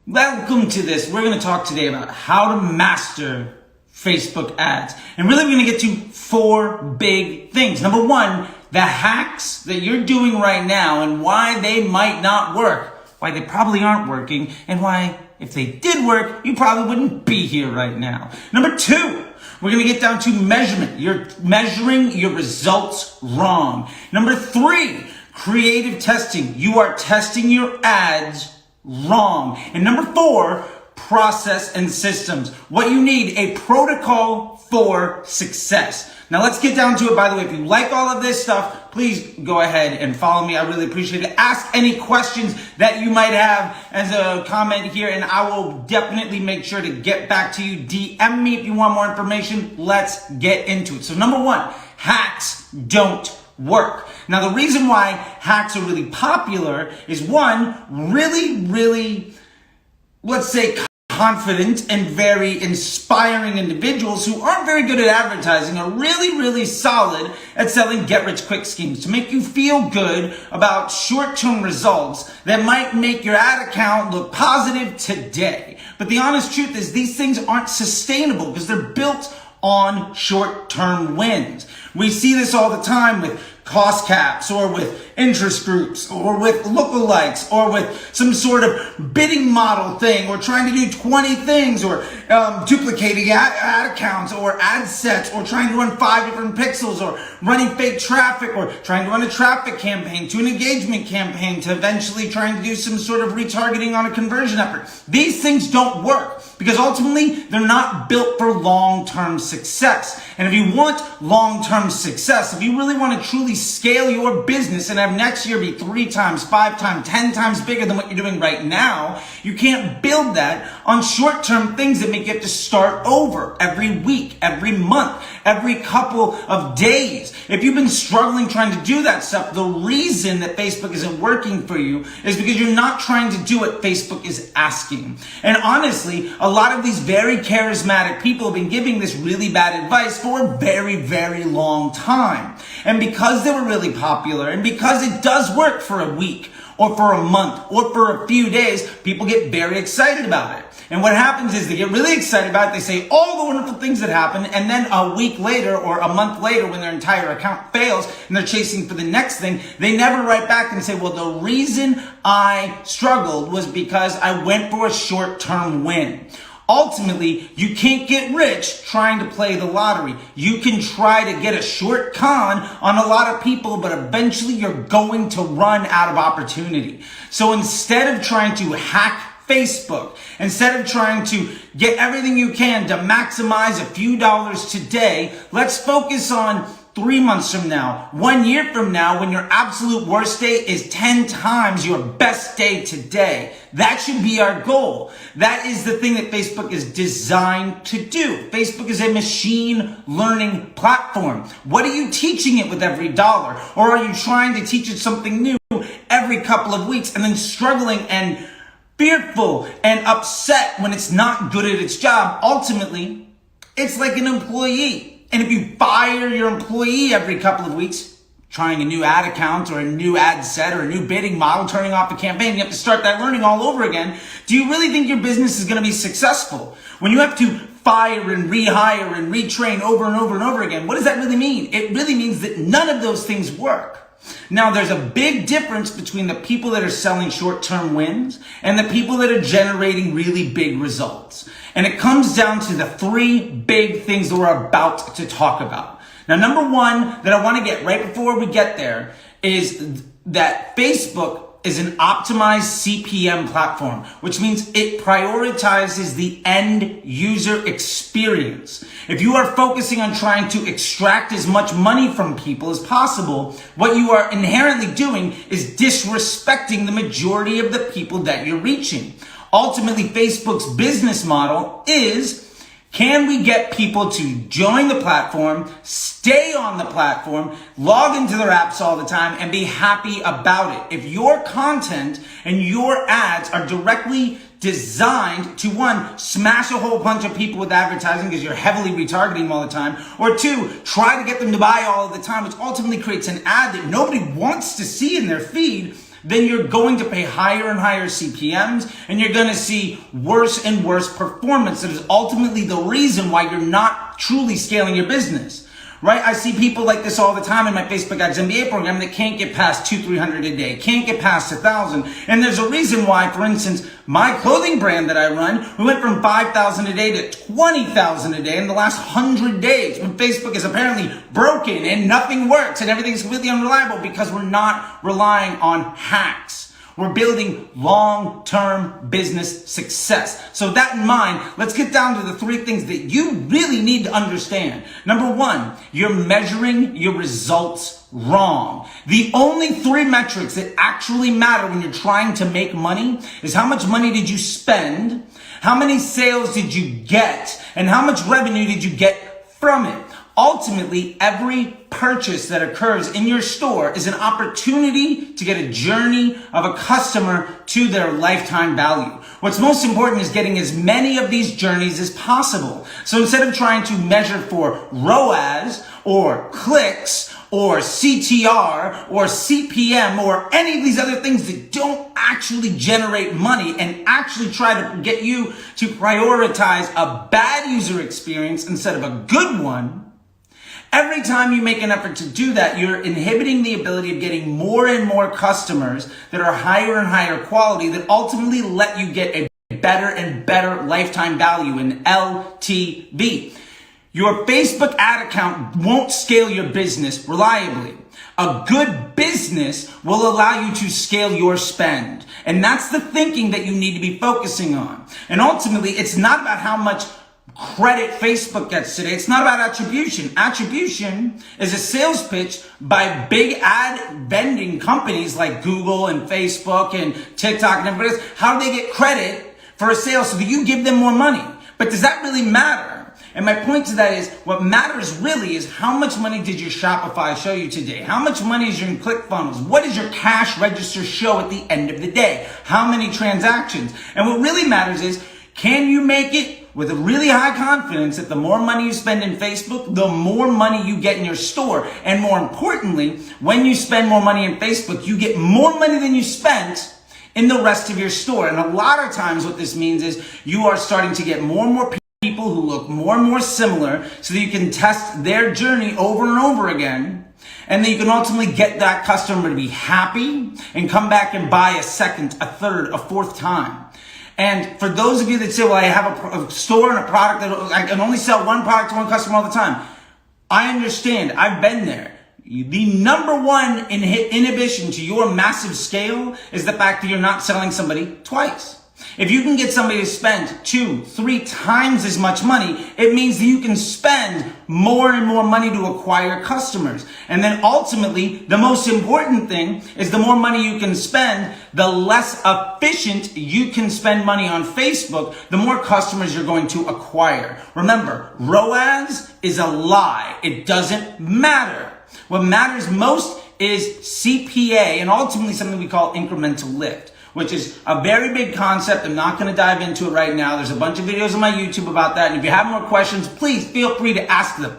Welcome to this. We're going to talk today about how to master Facebook ads. And really we're going to get to 4 big things. Number 1, the hacks that you're doing right now and why they might not work, why they probably aren't working, and why if they did work, you probably wouldn't be here right now. Number 2, we're going to get down to measurement. You're measuring your results wrong. Number 3, creative testing. You are testing your ads wrong. And number 4, process and systems. What you need, a protocol for success. Now let's get down to it. By the way, if you like all of this stuff, please go ahead and follow me. I really appreciate it. Ask any questions that you might have as a comment here, and I will definitely make sure to get back to you. DM me if you want more information. Let's get into it. So number 1, hacks don't work. Now the reason why hacks are really popular is 1, really, let's say, confident and very inspiring individuals who aren't very good at advertising are really solid at selling get-rich-quick schemes to make you feel good about short-term results that might make your ad account look positive today. But the honest truth is these things aren't sustainable because they're built on short-term wins. We see this all the time with cost caps or with interest groups or with lookalikes or with some sort of bidding model thing or trying to do 20 things or duplicating ad accounts or ad sets or trying to run 5 different pixels or running fake traffic or trying to run a traffic campaign to an engagement campaign to eventually trying to do some sort of retargeting on a conversion effort. These things don't work because ultimately they're not built for long-term success. And if you want long-term success, if you really want to truly scale your business and have next year be 3 times, 5 times, 10 times bigger than what you're doing right now, you can't build that on short-term things that make you have to start over every week, every month, every couple of days. If you've been struggling trying to do that stuff, the reason that Facebook isn't working for you is because you're not trying to do what Facebook is asking. And honestly, a lot of these very charismatic people have been giving this really bad advice for a very long time. And because they were really popular and because it does work for a week or for a month or for a few days, people get very excited about it. And what happens is they get really excited about it. They say all the wonderful things that happen. And then a week later or a month later when their entire account fails and they're chasing for the next thing, they never write back and say, well, the reason I struggled was because I went for a short-term win. Ultimately, you can't get rich trying to play the lottery. You can try to get a short con on a lot of people, but eventually you're going to run out of opportunity. So instead of trying to hack Facebook, instead of trying to get everything you can to maximize a few dollars today, let's focus on 3 months from now, 1 year from now, when your absolute worst day is 10 times your best day today. That should be our goal. That is the thing that Facebook is designed to do. Facebook is a machine learning platform. What are you teaching it with every dollar? Or are you trying to teach it something new every couple of weeks and then struggling and fearful and upset when it's not good at its job? Ultimately, it's like an employee. And if you fire your employee every couple of weeks, trying a new ad account or a new ad set or a new bidding model, turning off the campaign, you have to start that learning all over again. Do you really think your business is going to be successful? When you have to fire and rehire and retrain over and over again, what does that really mean? It really means that none of those things work. Now, there's a big difference between the people that are selling short-term wins and the people that are generating really big results. And it comes down to the 3 big things that we're about to talk about. Now, number 1 that I want to get right before we get there is that Facebook is an optimized CPM platform, which means it prioritizes the end user experience. If you are focusing on trying to extract as much money from people as possible, what you are inherently doing is disrespecting the majority of the people that you're reaching. Ultimately, Facebook's business model is, can we get people to join the platform, stay on the platform, log into their apps all the time, and be happy about it? If your content and your ads are directly designed to, 1, smash a whole bunch of people with advertising because you're heavily retargeting them all the time, or 2, try to get them to buy all of the time, which ultimately creates an ad that nobody wants to see in their feed, then you're going to pay higher and higher CPMs, and you're going to see worse and worse performance. That is ultimately the reason why you're not truly scaling your business. Right? I see people like this all the time in my Facebook Ads MBA program that can't get past 200-300 a day, can't get past 1,000. And there's a reason why, for instance, my clothing brand that I run, we went from 5,000 a day to 20,000 a day in the last 100 days when Facebook is apparently broken and nothing works and everything's completely unreliable because we're not relying on hacks. We're building long-term business success. So that in mind, let's get down to the 3 things that you really need to understand. Number 1, you're measuring your results wrong. The only 3 metrics that actually matter when you're trying to make money is how much money did you spend, how many sales did you get, and how much revenue did you get from it. Ultimately, every purchase that occurs in your store is an opportunity to get a journey of a customer to their lifetime value. What's most important is getting as many of these journeys as possible. So instead of trying to measure for ROAS or clicks or CTR or CPM or any of these other things that don't actually generate money and actually try to get you to prioritize a bad user experience instead of a good one, every time you make an effort to do that, you're inhibiting the ability of getting more and more customers that are higher and higher quality that ultimately let you get a better and better lifetime value in LTV. Your Facebook ad account won't scale your business reliably. A good business will allow you to scale your spend. And that's the thinking that you need to be focusing on. And ultimately, it's not about how much credit Facebook gets today. It's not about attribution. Attribution is a sales pitch by big ad vending companies like Google and Facebook and TikTok and everybody else. How do they get credit for a sale so that you give them more money? But does that really matter? And my point to that is what matters really is how much money did your Shopify show you today? How much money is your ClickFunnels? What does your cash register show at the end of the day? How many transactions? And what really matters is, can you make it with a really high confidence that the more money you spend in Facebook, the more money you get in your store? And more importantly, when you spend more money in Facebook, you get more money than you spent in the rest of your store. And a lot of times what this means is you are starting to get more and more people who look more and more similar so that you can test their journey over and over again. And then you can ultimately get that customer to be happy and come back and buy a second, a third, a fourth time. And for those of you that say, well, I have a store and a product that I can only sell one product to one customer all the time. I understand. I've been there. The number one inhibition to your massive scale is the fact that you're not selling somebody twice. If you can get somebody to spend 2-3 times as much money, it means that you can spend more and more money to acquire customers. And then ultimately, the most important thing is the more money you can spend, the less efficient you can spend money on Facebook, the more customers you're going to acquire. Remember, ROAS is a lie. It doesn't matter. What matters most is CPA and ultimately something we call incremental lift, which is a very big concept. I'm not going to dive into it right now. There's a bunch of videos on my YouTube about that. And if you have more questions, please feel free to ask them.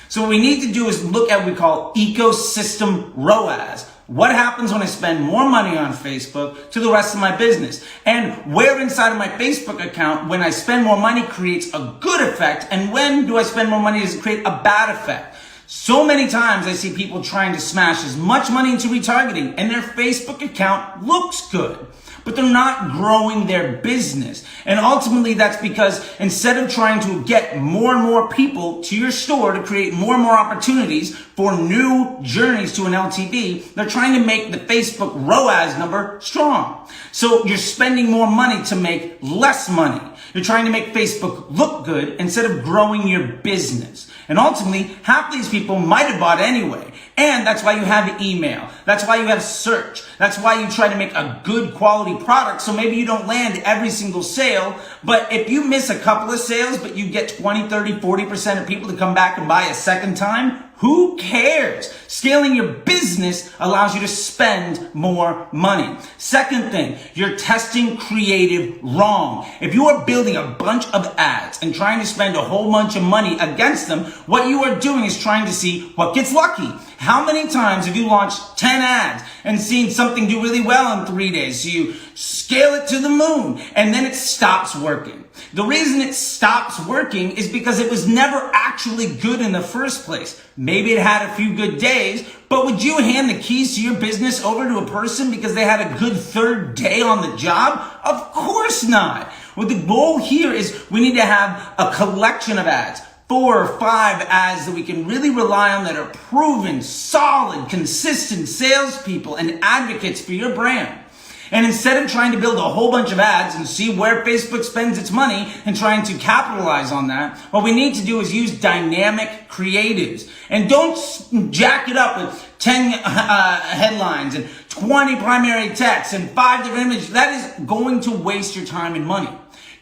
So what we need to do is look at what we call ecosystem ROAS. What happens when I spend more money on Facebook to the rest of my business? And where inside of my Facebook account, when I spend more money, creates a good effect? And when do I spend more money, does it create a bad effect? So many times I see people trying to smash as much money into retargeting and their Facebook account looks good, but they're not growing their business. And ultimately that's because instead of trying to get more and more people to your store to create more and more opportunities for new journeys to an LTV, they're trying to make the Facebook ROAS number strong. So you're spending more money to make less money. You're trying to make Facebook look good instead of growing your business. And ultimately, half these people might have bought anyway. And that's why you have email. That's why you have search. That's why you try to make a good quality product. So maybe you don't land every single sale. But if you miss a couple of sales, but you get 20, 30, 40% of people to come back and buy a second time, who cares? Scaling your business allows you to spend more money. Second thing, you're testing creative wrong. If you are building a bunch of ads and trying to spend a whole bunch of money against them, what you are doing is trying to see what gets lucky. How many times have you launched 10 ads and seen something do really well in 3 days? So you scale it to the moon and then it stops working. The reason it stops working is because it was never actually good in the first place. Maybe it had a few good days, but would you hand the keys to your business over to a person because they had a good third day on the job? Of course not. Well, the goal here is we need to have a collection of ads. 4 or 5 ads that we can really rely on that are proven, solid, consistent salespeople and advocates for your brand. And instead of trying to build a whole bunch of ads and see where Facebook spends its money and trying to capitalize on that, what we need to do is use dynamic creatives. And don't jack it up with 10 headlines and 20 primary texts and 5 different images. That is going to waste your time and money.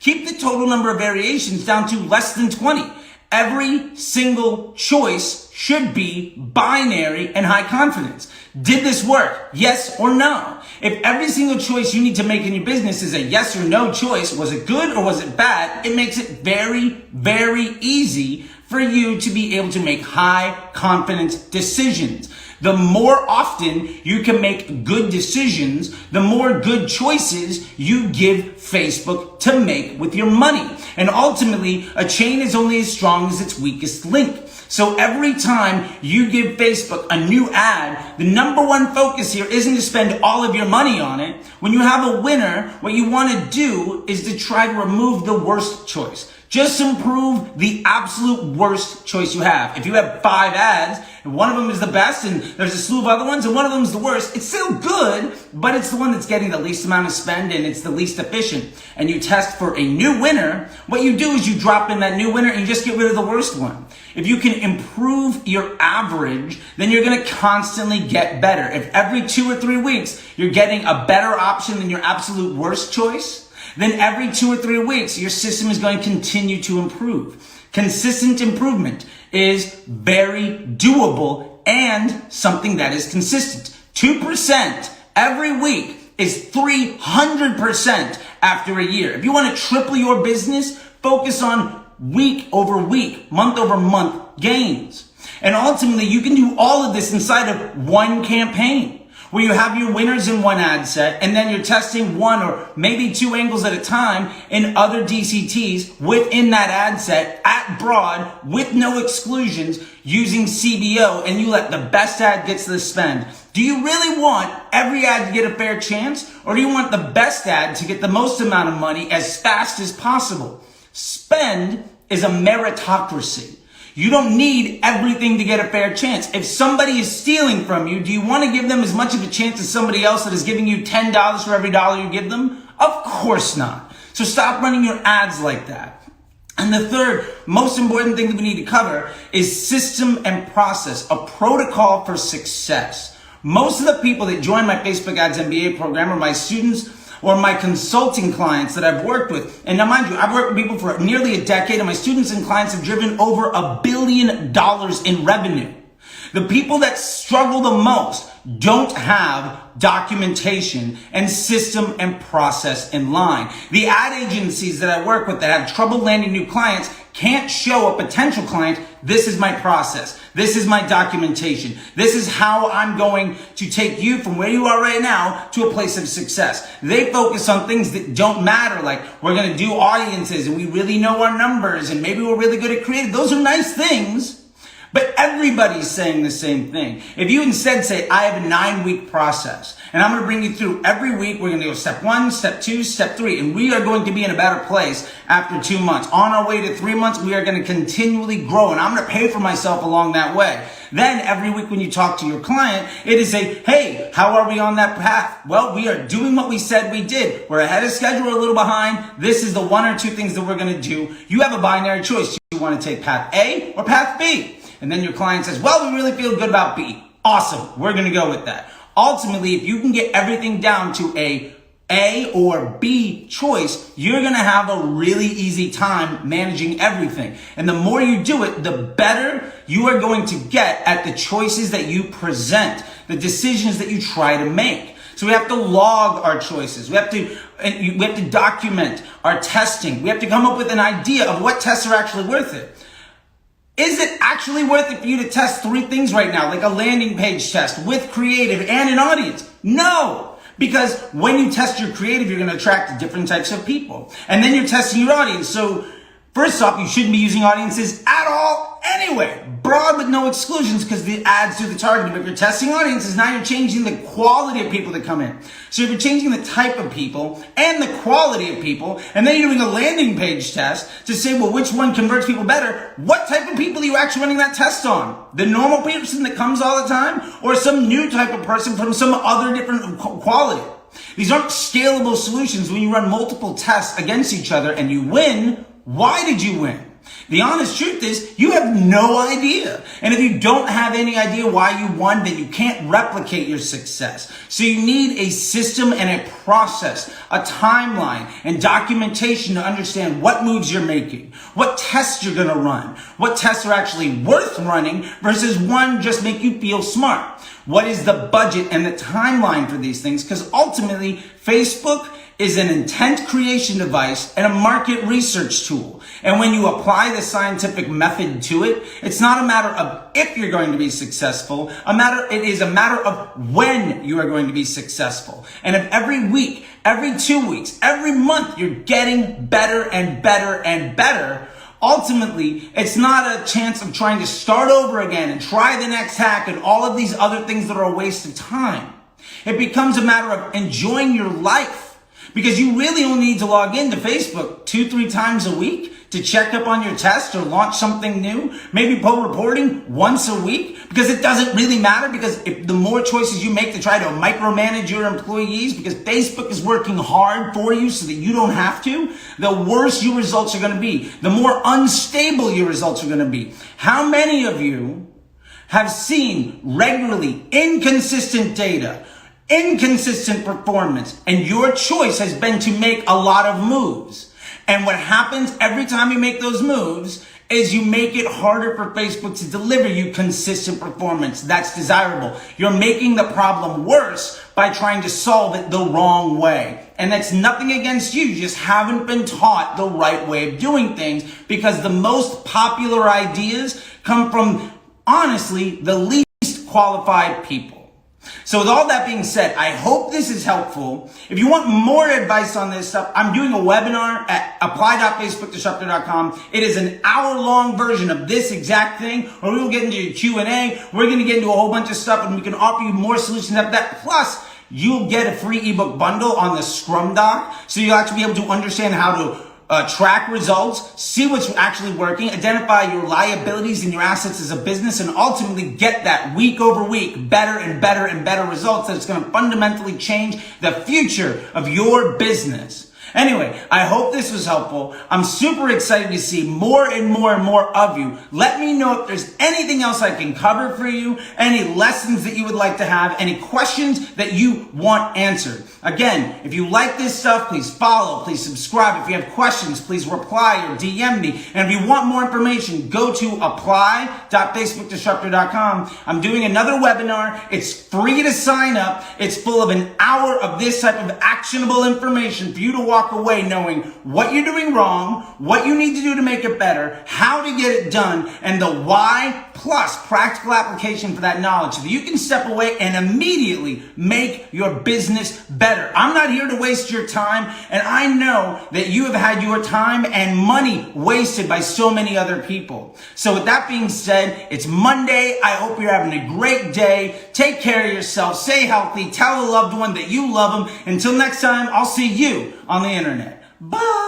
Keep the total number of variations down to less than 20. Every single choice should be binary and high confidence. Did this work? Yes or no? If every single choice you need to make in your business is a yes or no choice, was it good or was it bad? It makes it very, very easy for you to be able to make high confidence decisions. The more often you can make good decisions, the more good choices you give Facebook to make with your money. And ultimately, a chain is only as strong as its weakest link. So every time you give Facebook a new ad, the number one focus here isn't to spend all of your money on it. When you have a winner, what you want to do is to try to remove the worst choice. Just improve the absolute worst choice you have. If you have 5 ads, and one of them is the best, and there's a slew of other ones, and one of them is the worst, it's still good, but it's the one that's getting the least amount of spend, and it's the least efficient. And you test for a new winner, what you do is you drop in that new winner, and you just get rid of the worst one. If you can improve your average, then you're going to constantly get better. If every 2 or 3 weeks, you're getting a better option than your absolute worst choice, then every 2 or 3 weeks, your system is going to continue to improve. Consistent improvement is very doable and something that is consistent. 2% every week is 300% after a year. If you want to triple your business, focus on week over week, month over month gains. And ultimately, you can do all of this inside of one campaign, where you have your winners in one ad set, and then you're testing 1 or maybe 2 angles at a time in other DCTs within that ad set at broad with no exclusions using CBO, and you let the best ad get the spend. Do you really want every ad to get a fair chance, or do you want the best ad to get the most amount of money as fast as possible? Spend is a meritocracy. You don't need everything to get a fair chance. If somebody is stealing from you, do you want to give them as much of a chance as somebody else that is giving you $10 for every dollar you give them? Of course not. So stop running your ads like that. And the third most important thing that we need to cover is system and process, a protocol for success. Most of the people that join my Facebook Ads MBA program are my students or my consulting clients that I've worked with. And now mind you, I've worked with people for nearly a decade, and my students and clients have driven over $1 billion in revenue. The people that struggle the most don't have documentation and system and process in line. The ad agencies that I work with that have trouble landing new clients can't show a potential client, this is my process, this is my documentation, this is how I'm going to take you from where you are right now to a place of success. They focus on things that don't matter, like we're going to do audiences and we really know our numbers and maybe we're really good at creative. Those are nice things. But everybody's saying the same thing. If you instead say, I have a 9-week process, and I'm going to bring you through every week, we're going to go step 1, step 2, step 3, and we are going to be in a better place after 2 months. On our way to 3 months, we are going to continually grow, and I'm going to pay for myself along that way. Then every week when you talk to your client, it is a, hey, how are we on that path? Well, we are doing what we said we did. We're ahead of schedule, a little behind. This is the 1 or 2 things that we're going to do. You have a binary choice. Do you want to take path A or path B? And then your client says, well, we really feel good about B. Awesome. We're going to go with that. Ultimately, if you can get everything down to A or B choice, you're going to have a really easy time managing everything. And the more you do it, the better you are going to get at the choices that you present, the decisions that you try to make. So we have to log our choices. We have to document our testing. We have to come up with an idea of what tests are actually worth it. Is it actually worth it for you to test 3 things right now, like a landing page test with creative and an audience? No. Because when you test your creative, you're going to attract different types of people. And then you're testing your audience. So first off, you shouldn't be using audiences at all anyway. Broad with no exclusions because the ads do the targeting. But if you're testing audiences, now you're changing the quality of people that come in. So if you're changing the type of people and the quality of people, and then you're doing a landing page test to say, well, which one converts people better? What type of people are you actually running that test on? The normal person that comes all the time, or some new type of person from some other different quality? These aren't scalable solutions. When you run multiple tests against each other and you win, why did you win? The honest truth is you have no idea. And if you don't have any idea why you won, then you can't replicate your success. So you need a system and a process, a timeline and documentation to understand what moves you're making, what tests you're going to run, what tests are actually worth running versus one just make you feel smart. What is the budget and the timeline for these things? Because ultimately, Facebook is an intent creation device and a market research tool. And when you apply the scientific method to it, it's not a matter of if you're going to be successful. It is a matter of when you are going to be successful. And if every week, every 2 weeks, every month, you're getting better and better and better, ultimately, it's not a chance of trying to start over again and try the next hack and all of these other things that are a waste of time. It becomes a matter of enjoying your life. Because you really only need to log into Facebook 2-3 times a week to check up on your test or launch something new. Maybe pull reporting once a week because it doesn't really matter, because if the more choices you make to try to micromanage your employees, because Facebook is working hard for you so that you don't have to, the worse your results are going to be, the more unstable your results are going to be. How many of you have seen regularly inconsistent data, inconsistent performance, and your choice has been to make a lot of moves? And what happens every time you make those moves is you make it harder for Facebook to deliver you consistent performance that's desirable. You're making the problem worse by trying to solve it the wrong way. And that's nothing against you. You just haven't been taught the right way of doing things, because the most popular ideas come from, honestly, the least qualified people. So with all that being said, I hope this is helpful. If you want more advice on this stuff, I'm doing a webinar at apply.facebookdisruptor.com. It is an hour-long version of this exact thing, where we will get into Q&A. We're going to get into a whole bunch of stuff, and we can offer you more solutions after that. Plus, you'll get a free ebook bundle on the Scrum Doc, so you'll actually be able to understand how to track results, see what's actually working, identify your liabilities and your assets as a business, and ultimately get that week over week better and better and better results that's going to fundamentally change the future of your business. Anyway, I hope this was helpful. I'm super excited to see more and more and more of you. Let me know if there's anything else I can cover for you, any lessons that you would like to have, any questions that you want answered. Again, if you like this stuff, please follow, please subscribe. If you have questions, please reply or DM me. And if you want more information, go to apply.facebookdisruptor.com. I'm doing another webinar. It's free to sign up. It's full of an hour of this type of actionable information for you to walk away knowing what you're doing wrong, what you need to do to make it better, how to get it done, and the why plus practical application for that knowledge, so that you can step away and immediately make your business better. I'm not here to waste your time, and I know that you have had your time and money wasted by so many other people. So with that being said, it's Monday. I hope you're having a great day. Take care of yourself. Stay healthy. Tell a loved one that you love them. Until next time, I'll see you on the internet. Bye.